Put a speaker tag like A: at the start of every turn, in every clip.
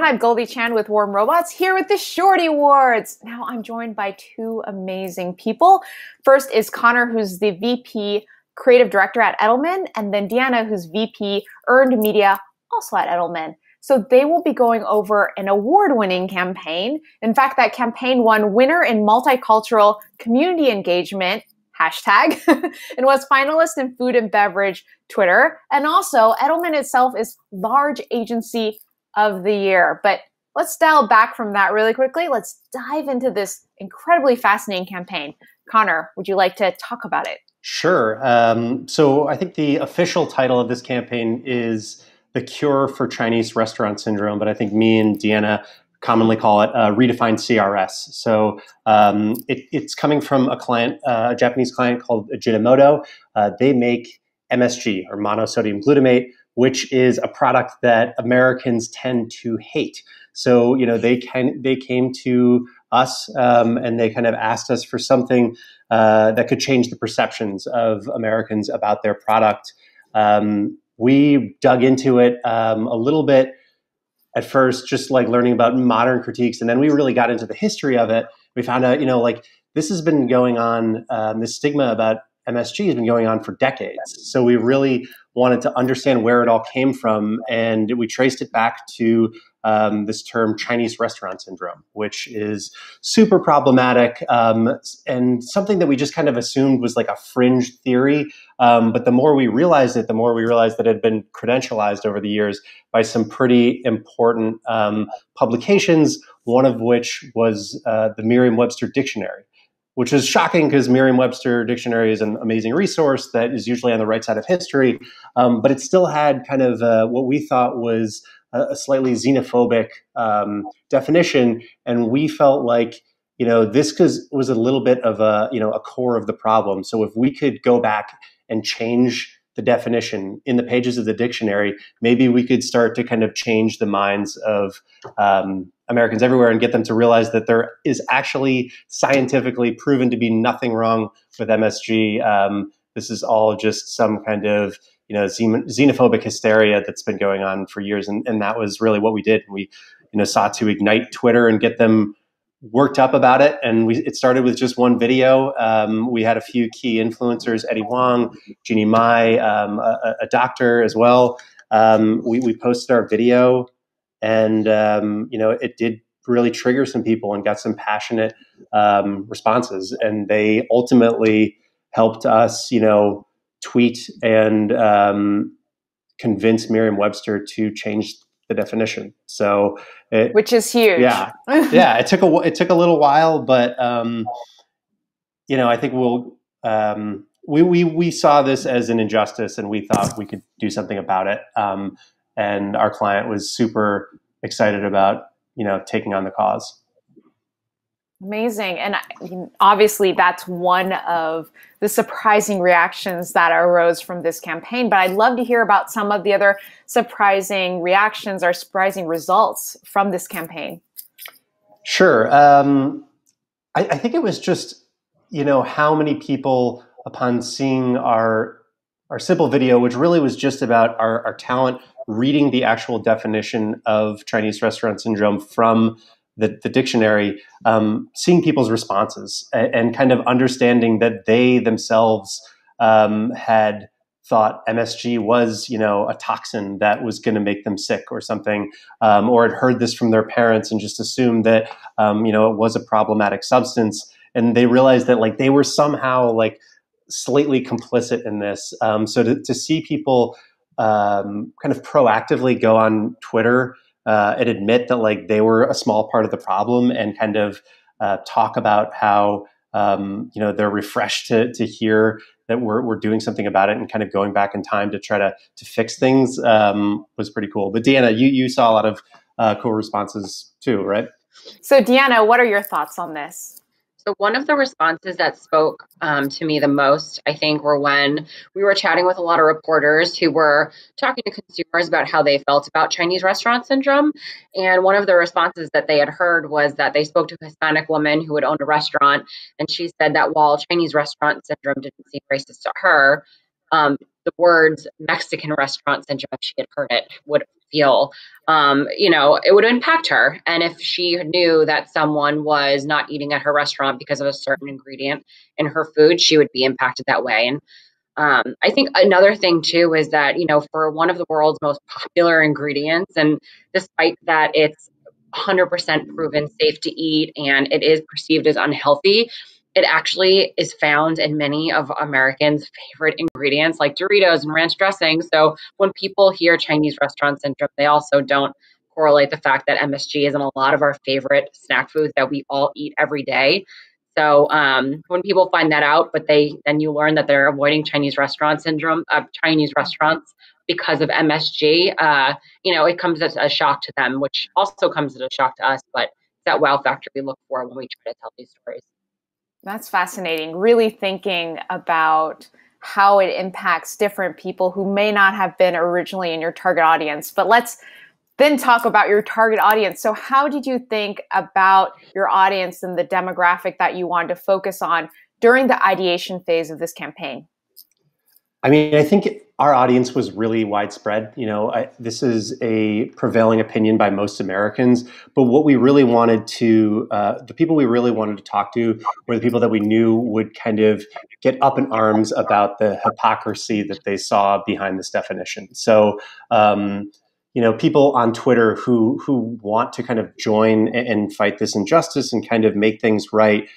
A: I'm Goldie Chan with Warm Robots here with the Shorty Awards. Now I'm joined by two amazing people. First is Connor, who's the VP Creative Director at Edelman, and then Deanna, who's VP Earned Media, also at Edelman. So they will be going over an award-winning campaign. In fact, that campaign won Winner in Multicultural Community Engagement, hashtag, and was finalist in Food and Beverage Twitter. And also, Edelman itself is Large Agency of the Year. But let's dial back from that really quickly. Let's dive into this incredibly fascinating campaign. Connor, would you like to talk about it?
B: Sure. So I think the official title of this campaign is The Cure for Chinese Restaurant Syndrome, but I think me and Deanna commonly call it Redefined CRS. So it's coming from a client, a Japanese client called Ajinomoto. They make MSG, or monosodium glutamate, which is a product that Americans tend to hate. So, you know, they came to us and they kind of asked us for something that could change the perceptions of Americans about their product. We dug into it a little bit at first, just like learning about modern critiques. And then we really got into the history of it. We found out, you know, like this has been going on, this stigma about MSG has been going on for decades. So we really wanted to understand where it all came from. And we traced it back to this term Chinese restaurant syndrome, which is super problematic and something that we just kind of assumed was like a fringe theory. But the more we realized it, the more we realized that it had been credentialized over the years by some pretty important publications, one of which was the Merriam-Webster Dictionary, which is shocking because Merriam-Webster Dictionary is an amazing resource that is usually on the right side of history. But it still had kind of what we thought was a slightly xenophobic definition. And we felt like, you know, this was a little bit of a core of the problem. So if we could go back and change the definition in the pages of the dictionary, maybe we could start to kind of change the minds of Americans everywhere and get them to realize that there is actually scientifically proven to be nothing wrong with MSG. This is all just some kind of, you know, xenophobic hysteria that's been going on for years. And that was really what we did. We, you know, sought to ignite Twitter and get them worked up about it. And it started with just one video. We had a few key influencers, Eddie Wong, Jeannie Mai, a doctor as well. We posted our video and, you know, it did really trigger some people and got some passionate responses. And they ultimately helped us, you know, tweet and convince Merriam-Webster to change the definition. So,
A: which is huge.
B: Yeah, yeah. It took a little while, but you know, I think we saw this as an injustice, and we thought we could do something about it. And our client was super excited about, you know, taking on the cause.
A: Amazing. And obviously that's one of the surprising reactions that arose from this campaign. But I'd love to hear about some of the other surprising reactions or surprising results from this campaign.
B: Sure. I think it was just, you know, how many people, upon seeing our simple video, which really was just about our talent reading the actual definition of Chinese restaurant syndrome from the dictionary, seeing people's responses and kind of understanding that they themselves had thought MSG was, you know, a toxin that was going to make them sick or something, or had heard this from their parents and just assumed that, you know, it was a problematic substance. And they realized that like they were somehow like slightly complicit in this. So to see people kind of proactively go on Twitter and admit that like they were a small part of the problem and kind of talk about how you know, they're refreshed to hear that we're doing something about it and kind of going back in time to try to fix things was pretty cool. But Deanna, you saw a lot of cool responses too, right?
A: So Deanna, what are your thoughts on this?
C: So one of the responses that spoke to me the most, I think, were when we were chatting with a lot of reporters who were talking to consumers about how they felt about Chinese restaurant syndrome. And one of the responses that they had heard was that they spoke to a Hispanic woman who had owned a restaurant. And she said that while Chinese restaurant syndrome didn't seem racist to her, the words Mexican restaurant syndrome, if she had heard it, would feel, it would impact her. And if she knew that someone was not eating at her restaurant because of a certain ingredient in her food, she would be impacted that way. And I think another thing too is that, for one of the world's most popular ingredients, and despite that it's 100% proven safe to eat and it is perceived as unhealthy, it actually is found in many of Americans' favorite ingredients like Doritos and ranch dressing. So when people hear Chinese restaurant syndrome, they also don't correlate the fact that MSG is in a lot of our favorite snack foods that we all eat every day. So when people find that out, but then you learn that they're avoiding Chinese restaurant syndrome, Chinese restaurants because of MSG, it comes as a shock to them, which also comes as a shock to us. But it's that wow factor we look for when we try to tell these stories.
A: That's fascinating. Really thinking about how it impacts different people who may not have been originally in your target audience. But let's then talk about your target audience. So how did you think about your audience and the demographic that you wanted to focus on during the ideation phase of this campaign?
B: I mean, I think our audience was really widespread. This is a prevailing opinion by most Americans. But what we really wanted to, the people we really wanted to talk to were the people that we knew would kind of get up in arms about the hypocrisy that they saw behind this definition. So, people on Twitter who want to kind of join and fight this injustice and kind of make things right.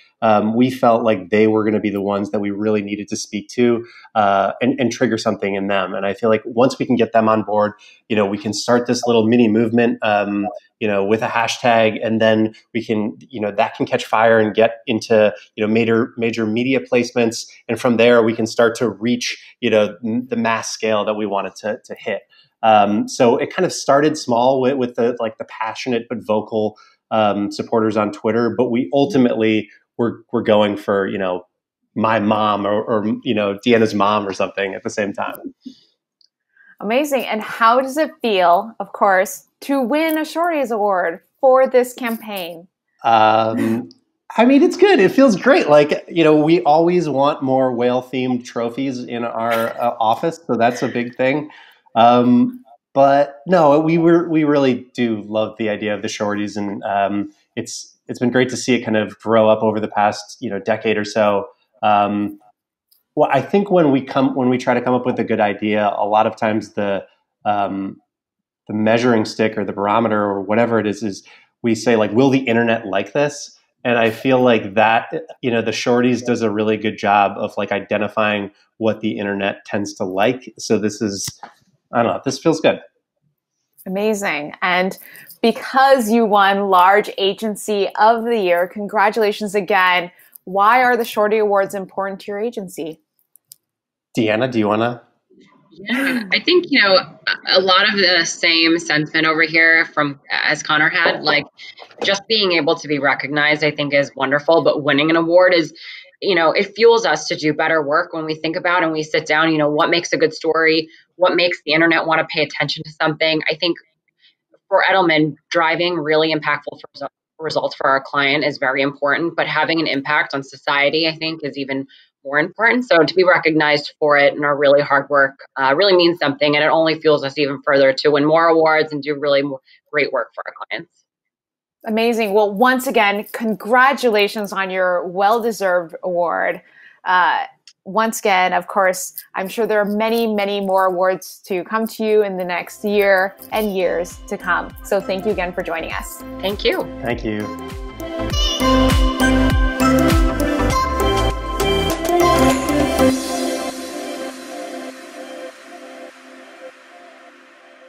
B: We felt like they were going to be the ones that we really needed to speak to and trigger something in them. And I feel like once we can get them on board, we can start this little mini movement, with a hashtag, and then we can, that can catch fire and get into, major media placements. And from there, we can start to reach, the mass scale that we wanted to hit. So it kind of started small with the passionate but vocal supporters on Twitter, but we ultimately we're going for, my mom or Deanna's mom or something at the same time.
A: Amazing. And how does it feel, of course, to win a Shorty's Award for this campaign?
B: I mean, it's good. It feels great. We always want more whale-themed trophies in our office, so that's a big thing. But no, we really do love the idea of the Shorties, and it's been great to see it kind of grow up over the past decade or so. Well, I think when we try to come up with a good idea, a lot of times the measuring stick or the barometer or whatever it is we say will the internet like this? And I feel like that the Shorties does a really good job of identifying what the internet tends to like. So this is, I don't know, this feels good.
A: Amazing. And because you won Large Agency of the Year, congratulations again. Why are the Shorty Awards important to your agency?
B: Deanna, do you want to?
C: Yeah, I think, a lot of the same sentiment over here as Connor had, just being able to be recognized, I think is wonderful, but winning an award is, it fuels us to do better work when we think about and we sit down, what makes a good story, what makes the internet want to pay attention to something. I think for Edelman, driving really impactful results for our client is very important, but having an impact on society, I think, is even more important. So to be recognized for it and our really hard work really means something, and it only fuels us even further to win more awards and do really great work for our clients.
A: Amazing. Well, once again, congratulations on your well-deserved award. Once again, of course, I'm sure there are many, many more awards to come to you in the next year and years to come. So thank you again for joining us.
C: Thank you.
B: Thank you.